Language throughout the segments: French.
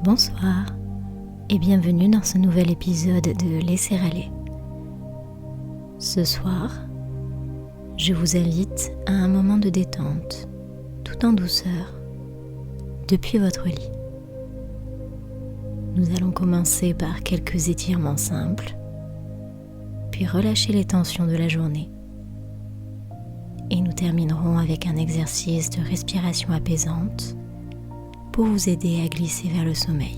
Bonsoir et bienvenue dans ce nouvel épisode de Laisser aller. Ce soir, je vous invite à un moment de détente, tout en douceur, depuis votre lit. Nous allons commencer par quelques étirements simples, puis relâcher les tensions de la journée. Et nous terminerons avec un exercice de respiration apaisante pour vous aider à glisser vers le sommeil.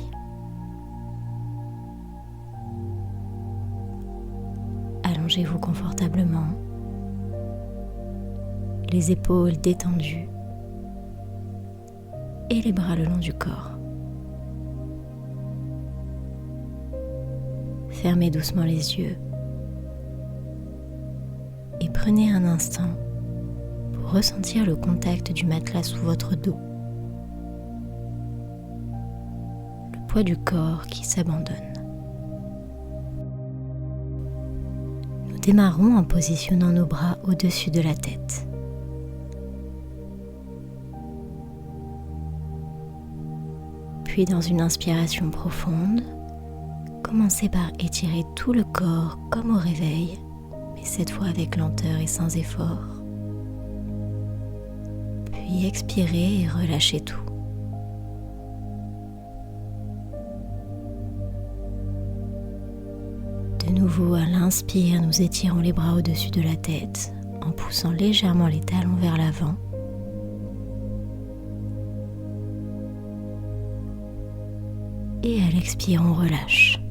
Allongez-vous confortablement, les épaules détendues et les bras le long du corps. Fermez doucement les yeux et prenez un instant pour ressentir le contact du matelas sous votre dos. Le poids du corps qui s'abandonne. Nous démarrons en positionnant nos bras au-dessus de la tête. Puis dans une inspiration profonde, commencez par étirer tout le corps comme au réveil, mais cette fois avec lenteur et sans effort. Puis expirez et relâchez tout. De nouveau, à l'inspire, nous étirons les bras au-dessus de la tête en poussant légèrement les talons vers l'avant. Et à l'expire, on relâche.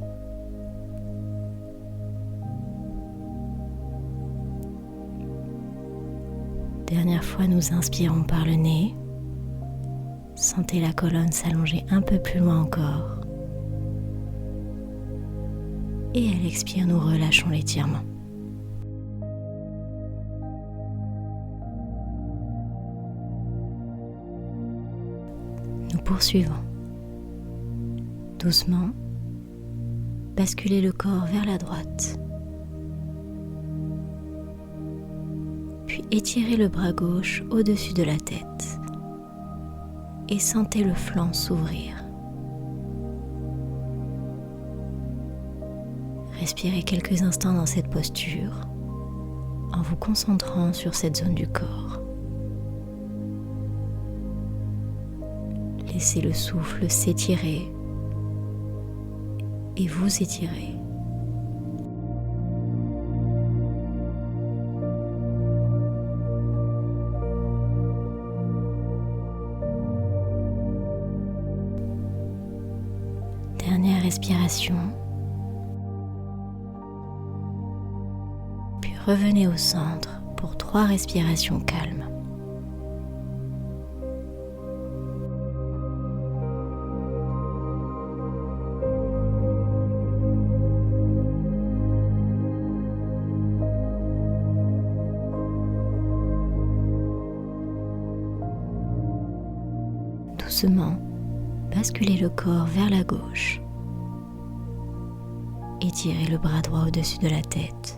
Dernière fois, nous inspirons par le nez. Sentez la colonne s'allonger un peu plus loin encore. Et à l'expire, nous relâchons l'étirement. Nous poursuivons. Doucement, basculez le corps vers la droite. Puis étirez le bras gauche au-dessus de la tête et sentez le flanc s'ouvrir. Respirez quelques instants dans cette posture en vous concentrant sur cette zone du corps. Laissez le souffle s'étirer et vous étirer. Dernière respiration. Puis revenez au centre pour 3 respirations calmes. Doucement, basculez le corps vers la gauche. Étirez le bras droit au-dessus de la tête.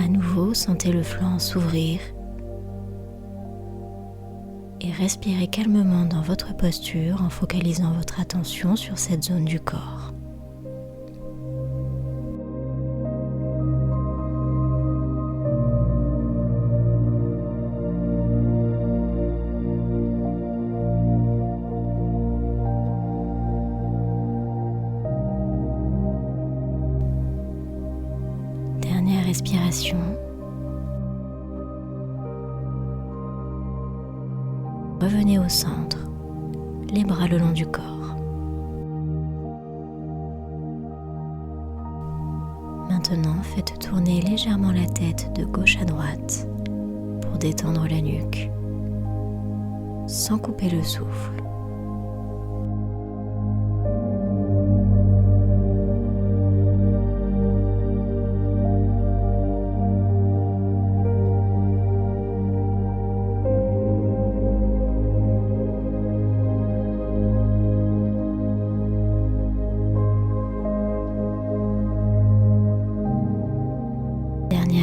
À nouveau, sentez le flanc s'ouvrir et respirez calmement dans votre posture en focalisant votre attention sur cette zone du corps. Dernière respiration. Revenez au centre, les bras le long du corps. Maintenant, faites tourner légèrement la tête de gauche à droite pour détendre la nuque, sans couper le souffle.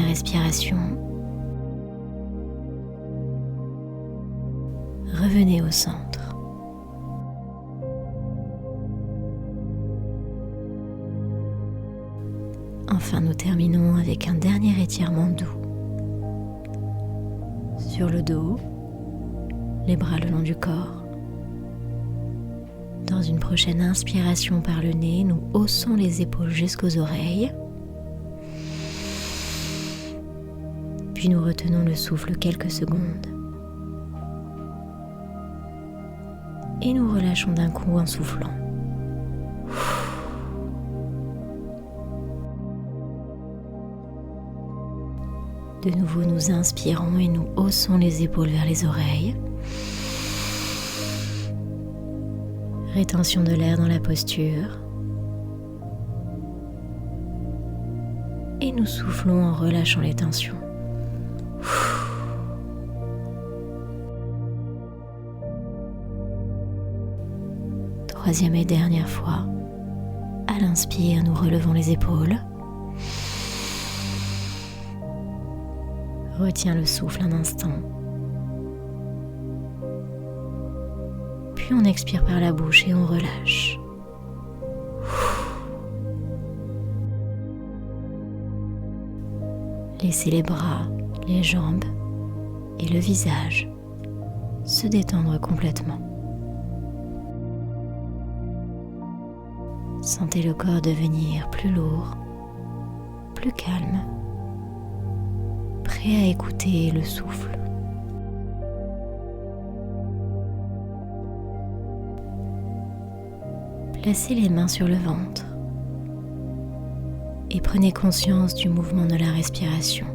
respiration. Revenez au centre. Enfin, nous terminons avec un dernier étirement doux. Sur le dos, les bras le long du corps. Dans une prochaine inspiration par le nez, nous haussons les épaules jusqu'aux oreilles. Puis nous retenons le souffle quelques secondes. Et nous relâchons d'un coup en soufflant. De nouveau, nous inspirons et nous haussons les épaules vers les oreilles. Rétention de l'air dans la posture. Et nous soufflons en relâchant les tensions. Troisième et dernière fois. À l'inspire, nous relevons les épaules. Retiens le souffle un instant. Puis on expire par la bouche et on relâche. Laissez les bras, les jambes et le visage se détendre complètement. Sentez le corps devenir plus lourd, plus calme, prêt à écouter le souffle. Placez les mains sur le ventre et prenez conscience du mouvement de la respiration.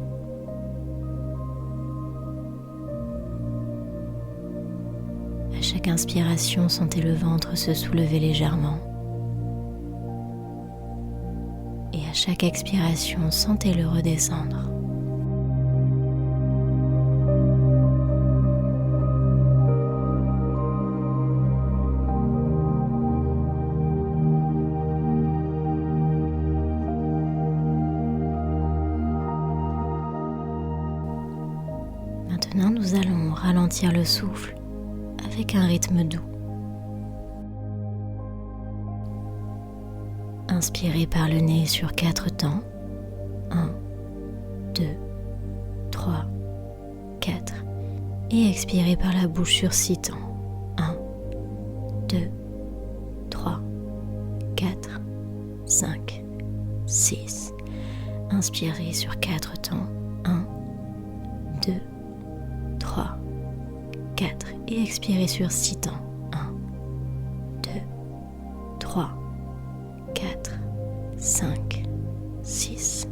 À chaque inspiration, sentez le ventre se soulever légèrement. Et à chaque expiration, sentez-le redescendre. Maintenant, nous allons ralentir le souffle avec un rythme doux. Inspirez par le nez sur 4 temps. 1, 2, 3, 4. Et expirez par la bouche sur 6 temps. 1, 2, 3, 4, 5, 6. Inspirez sur 4 temps. 1, 2, 3, 4. Et expirez sur 6 temps. 1, 2, 3, 4, 5, 6.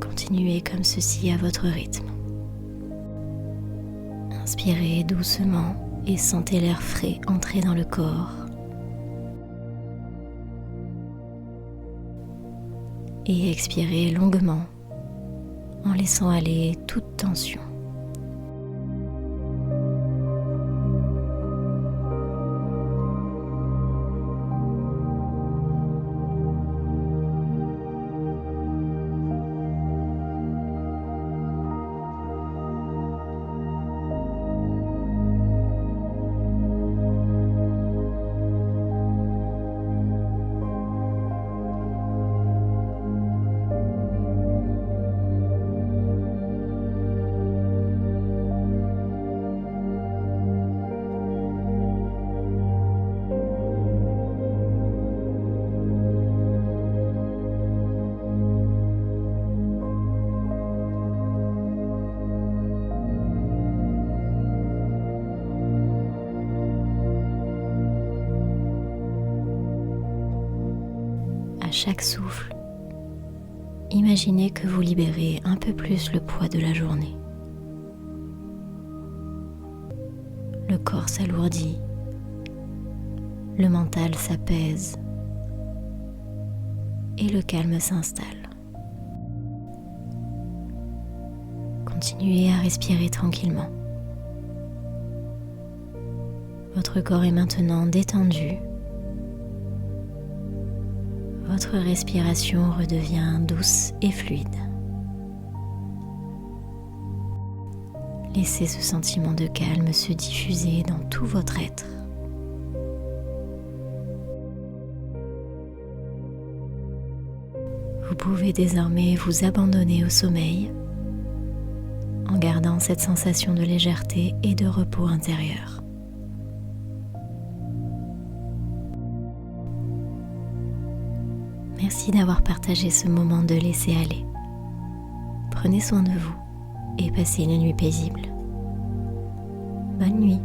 Continuez comme ceci à votre rythme. Inspirez doucement et sentez l'air frais entrer dans le corps. Et expirez longuement en laissant aller toute tension. À chaque souffle, imaginez que vous libérez un peu plus le poids de la journée. Le corps s'alourdit, le mental s'apaise et le calme s'installe. Continuez à respirer tranquillement. Votre corps est maintenant détendu. Votre respiration redevient douce et fluide. Laissez ce sentiment de calme se diffuser dans tout votre être. Vous pouvez désormais vous abandonner au sommeil en gardant cette sensation de légèreté et de repos intérieur. Merci d'avoir partagé ce moment de laisser aller. Prenez soin de vous et passez une nuit paisible. Bonne nuit.